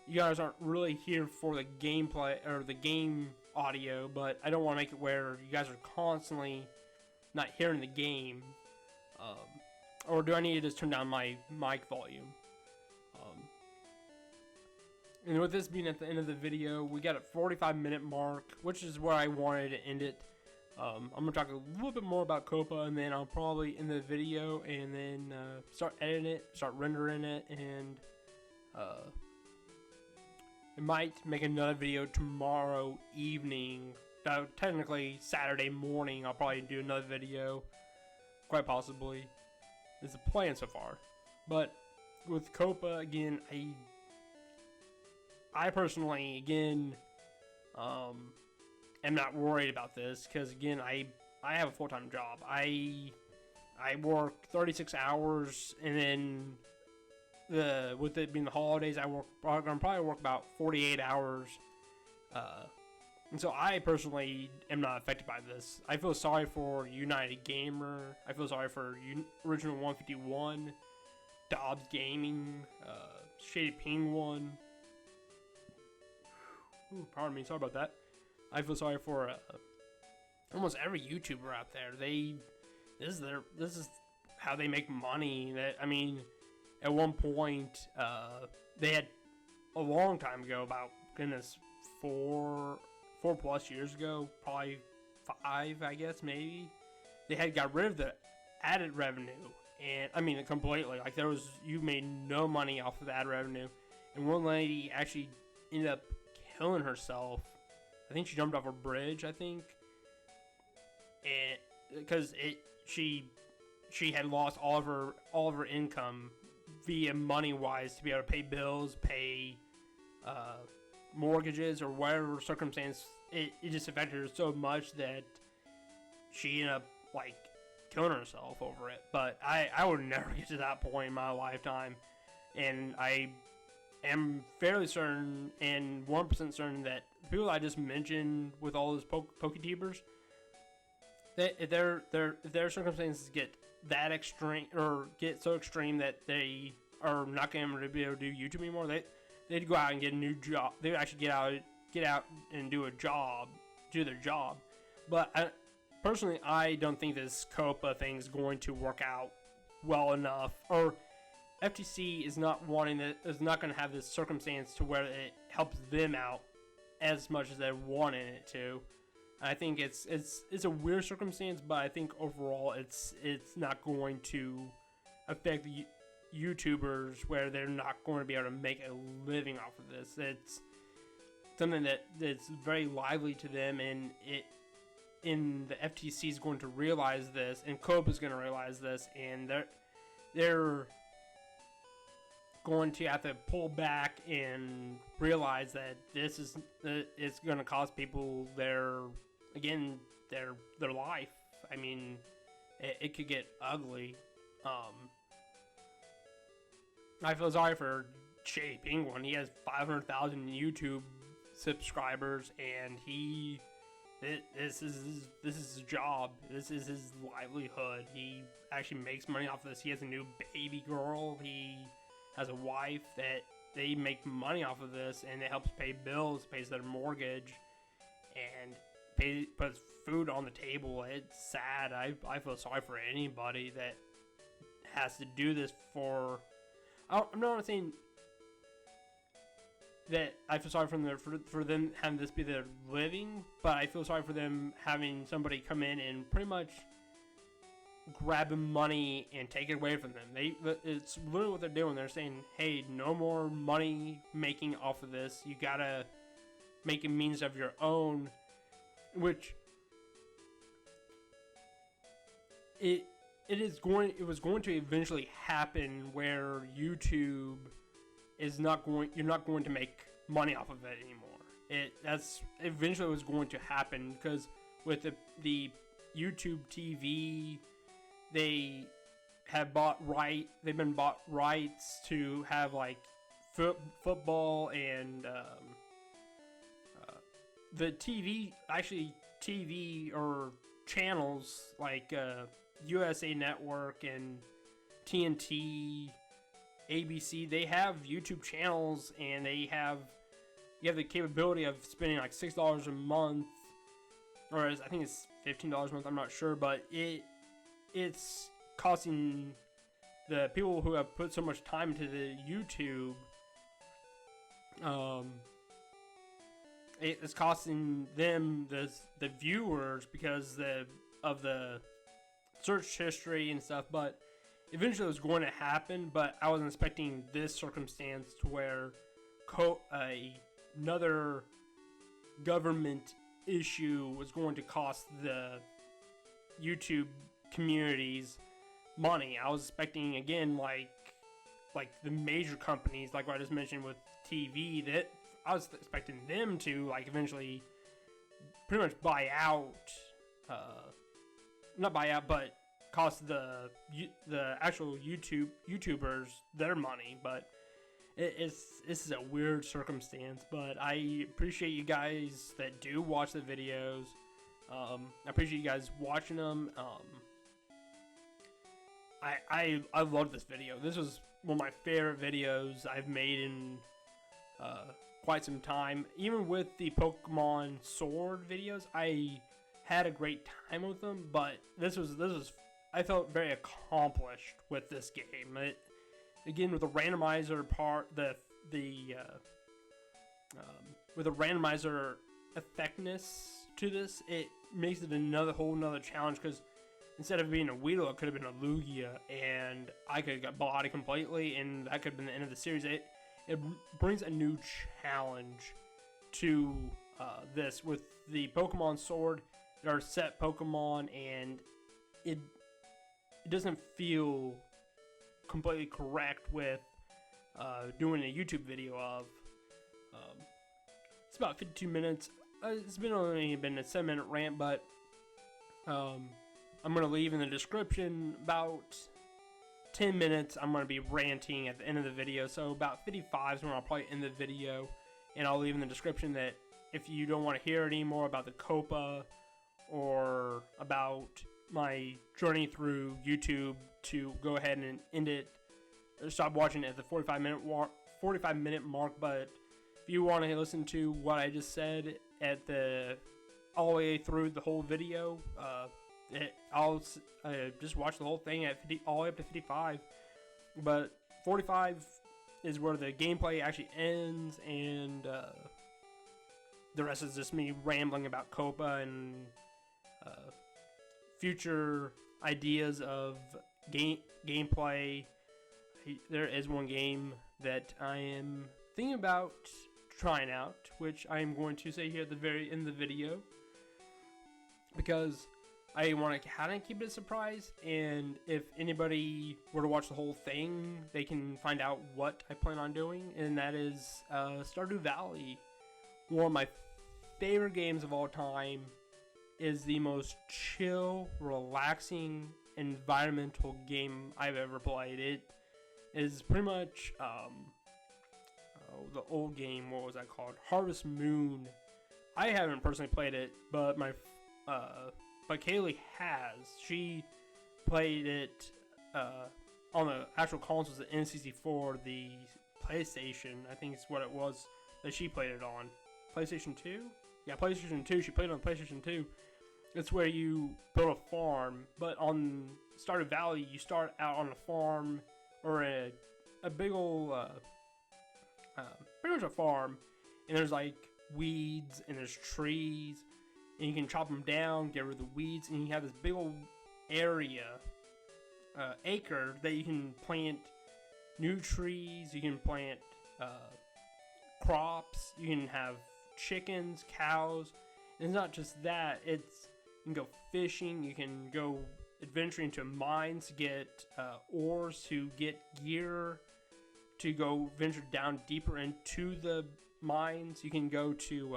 you guys aren't really here for the gameplay or the game audio, but I don't want to make it where you guys are constantly not hearing the game. Or do I need to just turn down my mic volume? And with this being at the end of the video, we got a 45-minute mark, which is where I wanted to end it. I'm going to talk a little bit more about COPPA, and then I'll probably end the video and then start editing it, start rendering it, and I might make another video tomorrow evening. Technically Saturday morning I'll probably do another video, quite possibly. It's a plan so far. But with COPPA, again, I personally, again, am not worried about this, because again, I have a full-time job. I work 36 hours, and then with it being the holidays, I'm probably work about 48 hours. And so I personally am not affected by this. I feel sorry for United Gamer. I feel sorry for Original 151, Dobbs Gaming, Shady Penguin. Ooh, pardon me, sorry about that. I feel sorry for almost every YouTuber out there. This is how they make money. I mean, at one point, they had a long time ago, about goodness, 4+ years ago, probably 5, I guess, maybe, they had got rid of the added revenue, and I mean completely. Like, you made no money off of the ad revenue, and one lady actually ended up killing herself. I think she jumped off a bridge, I think, and because she had lost all of her income via money-wise to be able to pay bills, pay mortgages, or whatever circumstance. It just affected her so much that she ended up, like, killing herself over it. But I would never get to that point in my lifetime, and I am fairly certain and 1% certain that the people I just mentioned with all those Poketubers, that if their circumstances get that extreme, or get so extreme that they are not going to be able to do YouTube anymore, they'd go out and get a new job. They'd actually get out and do their job. But personally, I don't think this COPPA thing is going to work out well enough, or FTC is not going to have this circumstance to where it helps them out as much as they wanted it to. I think it's a weird circumstance, but I think overall it's not going to affect the YouTubers where they're not going to be able to make a living off of this. It's something that's very lively to them, and the FTC is going to realize this, and COPPA is going to realize this, and they're going to have to pull back and realize that it's going to cost people their life. I mean, it could get ugly. I feel sorry for Shady Penguin. He has 500,000 YouTube subscribers, and this is his job. This is his livelihood. He actually makes money off of this. He has a new baby girl. He has a wife that they make money off of this, and it helps pay bills, pays their mortgage, and puts food on the table. It's sad. I feel sorry for anybody that has to do this for. I'm not saying that I feel sorry for them having this be their living, but I feel sorry for them having somebody come in and pretty much grab money and take it away from them. It's literally what they're doing. They're saying, hey, no more money making off of this. You gotta make a means of your own, which it was going to eventually happen, where YouTube is not going. You're not going to make money off of it anymore. That's eventually was going to happen, because with the YouTube TV, they they've been bought rights to have like football and the TV or channels like USA Network and TNT, ABC. They have YouTube channels, and you have the capability of spending like $6 a month, or I think it's $15 a month. I'm not sure, but it's costing the people who have put so much time into the YouTube. It's costing them the viewers because of the search history and stuff. But eventually it was going to happen. But I wasn't expecting this circumstance to where another government issue was going to cost the YouTube communities money. I was expecting, again, like the major companies, like what I just mentioned with TV, that I was expecting them to like eventually pretty much buy out, not buy out, but cost the actual YouTubers their money. But this is a weird circumstance. But I appreciate you guys that do watch the videos. I appreciate you guys watching them. I love this video. This was one of my favorite videos I've made in quite some time. Even with the Pokemon Sword videos, I had a great time with them. But this was I felt very accomplished with this game. Again, with the randomizer part, with the randomizer effectiveness to this, it makes it whole nother challenge, because instead of being a Weedle, it could have been a Lugia, and I could have got bodied completely, and that could have been the end of the series. It brings a new challenge to this. With the Pokemon Sword, there are set Pokemon, and it doesn't feel completely correct with doing a YouTube video of. It's about 52 minutes. It's only been a 7-minute rant, but I'm going to leave in the description about 10 minutes. I'm going to be ranting at the end of the video, so about 55 is when I'll probably end the video, and I'll leave in the description that if you don't want to hear any more about the COPPA or about my journey through YouTube, to go ahead and end it, stop watching it at the 45 minute mark. But if you want to listen to what I just said all the way through the whole video, I'll just watch the whole thing all the way up to 55. But 45 is where the gameplay actually ends, and the rest is just me rambling about COPPA and future ideas of gameplay. There is one game that I am thinking about trying out, which I am going to say here at the very end of the video, because I want to kind of keep it a surprise, and if anybody were to watch the whole thing, they can find out what I plan on doing, and that is Stardew Valley. One of my favorite games of all time. Is the most chill, relaxing, environmental game I've ever played. It is pretty much the old game. What was that called? Harvest Moon. I haven't personally played it, but but Kaylee has. She played it on the actual consoles, the N64, the PlayStation. I think it's what it was that she played it on. PlayStation 2? Yeah, PlayStation 2. She played it on PlayStation 2. It's where you build a farm, but on Stardew Valley, you start out on a farm, or a big old, pretty much a farm, and there's like weeds, and there's trees, and you can chop them down, get rid of the weeds, and you have this big old area, acre, that you can plant new trees, you can plant crops, you can have chickens, cows, and it's not just that, you can go fishing, you can go adventuring into mines to get ores, to get gear, to go venture down deeper into the mines. You can go to,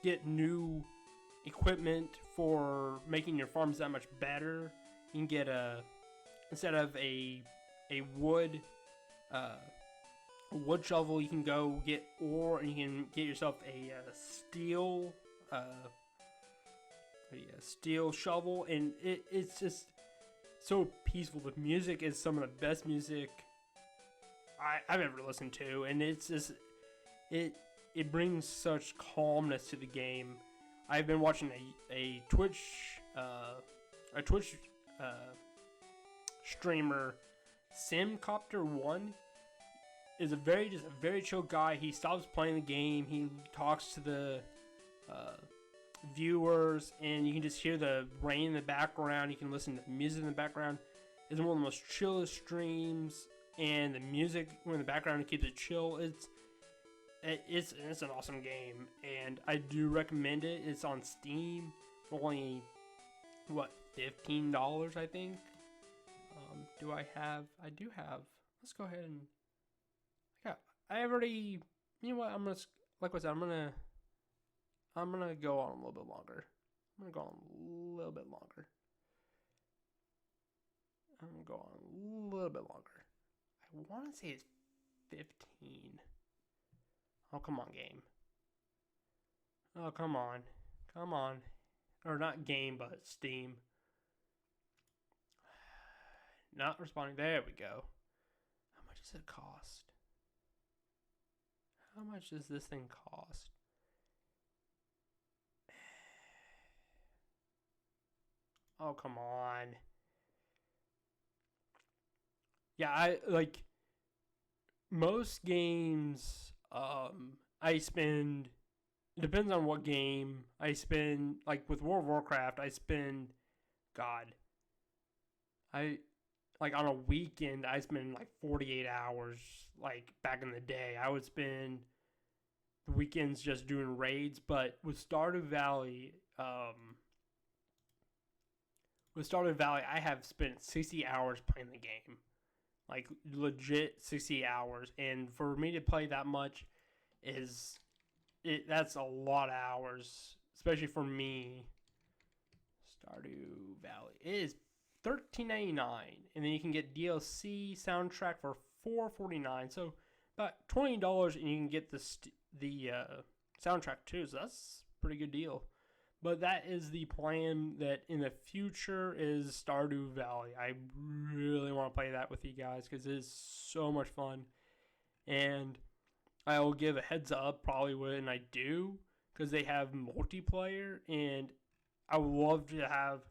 get new equipment for making your farms that much better. You can get instead of a wood shovel, you can go get ore, and you can get yourself a steel shovel, and it's just so peaceful. The music is some of the best music I've ever listened to, and it's just it brings such calmness to the game. I've been watching a Twitch streamer, SimCopter1, is a very chill guy. He stops playing the game. He talks to the viewers, and you can just hear the rain in the background. You can listen to the music in the background. It's one of the most chillest streams, and the music in the background keeps it chill. It's an awesome game, and I do recommend it. It's on Steam for only $15, I think. I do have. Let's go ahead and. Yeah, I already. You know what? I'm gonna. Like I said, I'm gonna go on a little bit longer. I'm gonna go on a little bit longer. I want to say it's 15. Oh, come on, game. Oh, come on. Or not game, but Steam. Not responding. There we go. How much does it cost? How much does this thing cost? Oh, come on. Yeah, I like most games. I spend. It depends on what game I spend. Like with World of Warcraft, I spend. God. Like on a weekend, I spend like 48 hours. Like back in the day, I would spend the weekends just doing raids. But with Stardew Valley, I have spent 60 hours playing the game. Like legit 60 hours, and for me to play that much that's a lot of hours, especially for me. Stardew Valley, it is $13.99, and then you can get DLC soundtrack for $4.49, so about $20, and you can get the soundtrack too. So that's a pretty good deal. But that is the plan that in the future is Stardew Valley. I really want to play that with you guys because it is so much fun. And I will give a heads up probably when I do, because they have multiplayer, and I would love to have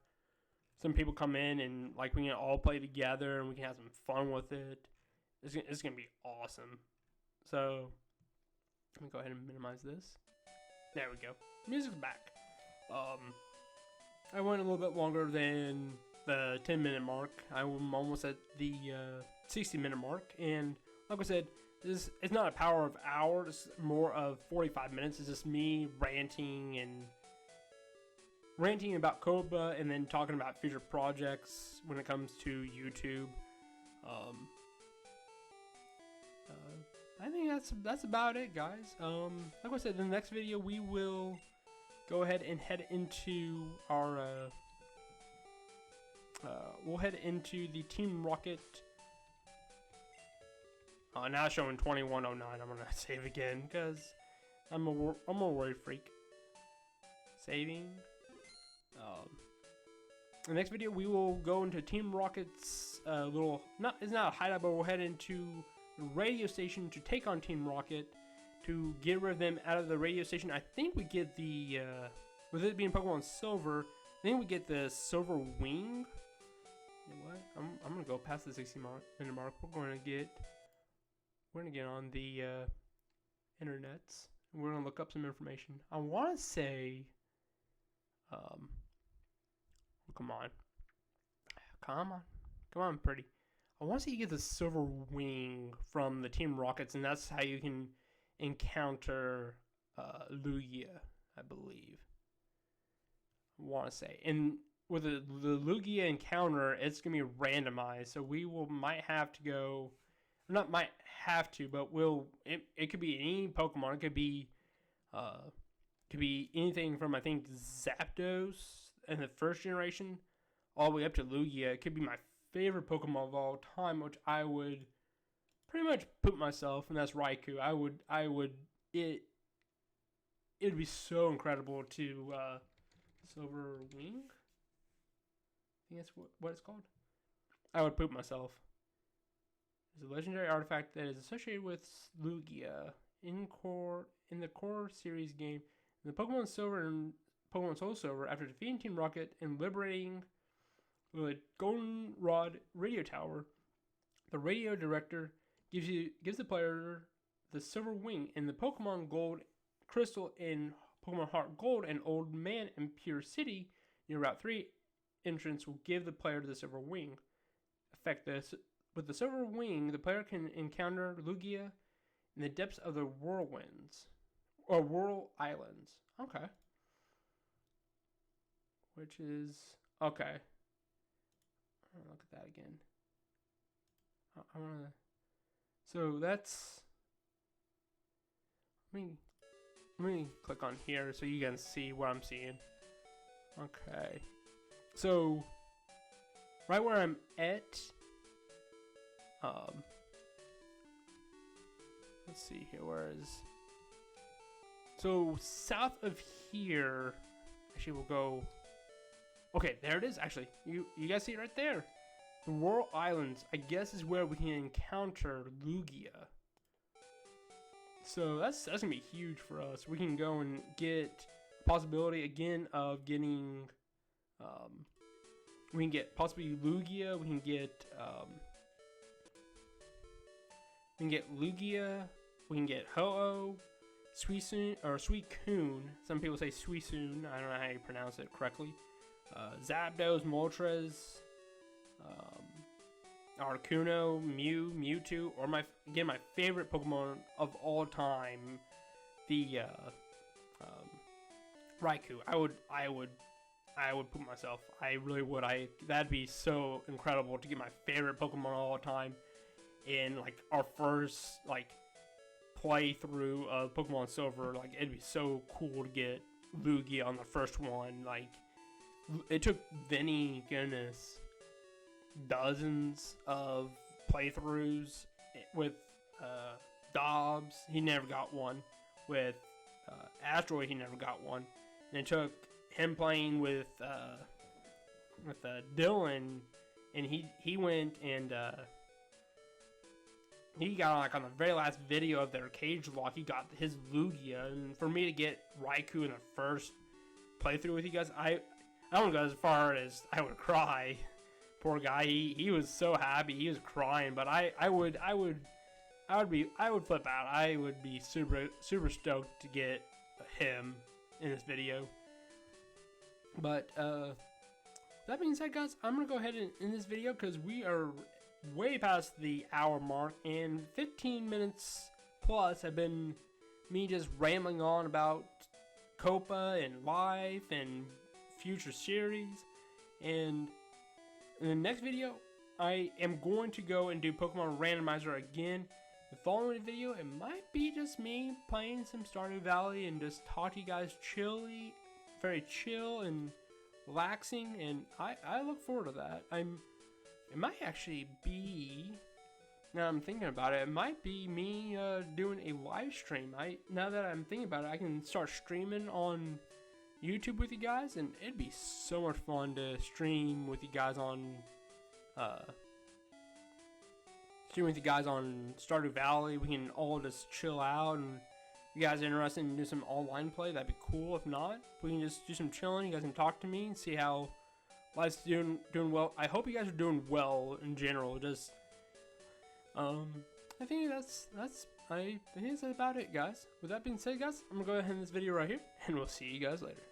some people come in and like we can all play together and we can have some fun with it. It's going to be awesome. So let me go ahead and minimize this. There we go. Music's back. I went a little bit longer than the 10-minute mark. I'm almost at the 60-minute mark, and like I said, it's not a power of hours. It's more of 45 minutes. It's just me ranting about COPPA, and then talking about future projects when it comes to YouTube. I think that's about it, guys. Like I said, in the next video we will go ahead and head into our we'll head into the Team Rocket. Now showing 2109. I'm gonna save again because I'm a worried freak. Saving. The next video we will go into Team Rocket's it's not a hideout, but we'll head into the radio station to take on Team Rocket, to get rid of them out of the radio station. I think we get the, with it being Pokemon Silver, I think we get the Silver Wing. You know what? I'm going to go past the 60-minute mark. We're going to get on the internets. And we're going to look up some information. I want to say, come on, pretty. I want to say you get the Silver Wing from the Team Rockets, and that's how you can encounter Lugia, I believe. I want to say, and with the Lugia encounter, it's gonna be randomized, so we might have to go, not might have to, but it could be any Pokemon. It could be anything from, I think, Zapdos, in the first generation, all the way up to Lugia. It could be my favorite Pokemon of all time, which I would pretty much put myself, and that's Raikou. It'd be so incredible to Silver Wing. I think that's what it's called. I would poop myself. It's a legendary artifact that is associated with Lugia in the core series game. In the Pokemon Silver and Pokemon Soul Silver, after defeating Team Rocket and liberating the Goldenrod radio tower, the radio director gives the player the Silver Wing, and the Pokemon Gold Crystal in Pokemon Heart Gold and Old Man in Pure City near Route 3 entrance will give the player the Silver Wing. Effect this. With the Silver Wing, the player can encounter Lugia in the depths of the Whirlwinds, or Whirl Islands. Okay. Which is, okay. Look at that again. I want to, so that's, let me click on here so you can see what I'm seeing. Okay. So, right where I'm at, let's see here, where is, so south of here, actually we'll go, okay, there it is, actually, you guys see it right there. The Whirl Islands, I guess, is where we can encounter Lugia. So that's gonna be huge for us. We can go and get a possibility again of getting, we can get possibly Lugia, we can get Lugia, we can get Ho-Oh, Suicune, some people say Suicune, I don't know how you pronounce it correctly, Zapdos, Moltres, Articuno, Mewtwo, or my favorite Pokemon of all time, the Raikou. I would put myself. I really would. That'd be so incredible to get my favorite Pokemon of all time in like our first like playthrough of Pokemon Silver. Like it'd be so cool to get Lugia on the first one. Like it took Vinny, goodness, dozens of playthroughs with Dobbs. He never got one. With Asteroid, he never got one. And it took him playing with Dylan, and he went and he got like on the very last video of their cage lock, he got his Lugia. And for me to get Raikou in the first playthrough with you guys, I don't go as far as I would cry. Poor guy, he was so happy, he was crying. But I would flip out. I would be super stoked to get him in this video. But that being said, guys, I'm gonna go ahead and end this video because we are way past the hour mark, and 15 minutes plus have been me just rambling on about COPPA and life and future series. And in the next video, I am going to go and do Pokemon Randomizer again. The following video, it might be just me playing some Stardew Valley and just talk to you guys very chill and relaxing, and I look forward to that. It might actually be, now I'm thinking about it, it might be me doing a live stream. Now that I'm thinking about it, I can start streaming on YouTube with you guys, and it'd be so much fun to stream with you guys on Stardew Valley. We can all just chill out, and if you guys are interested in doing some online play, that'd be cool. If not, we can just do some chilling. You guys can talk to me and see how life's doing well. I hope you guys are doing well in general. Just I think that's about it, guys. With that being said, guys, I'm gonna go ahead and end this video right here, and we'll see you guys later.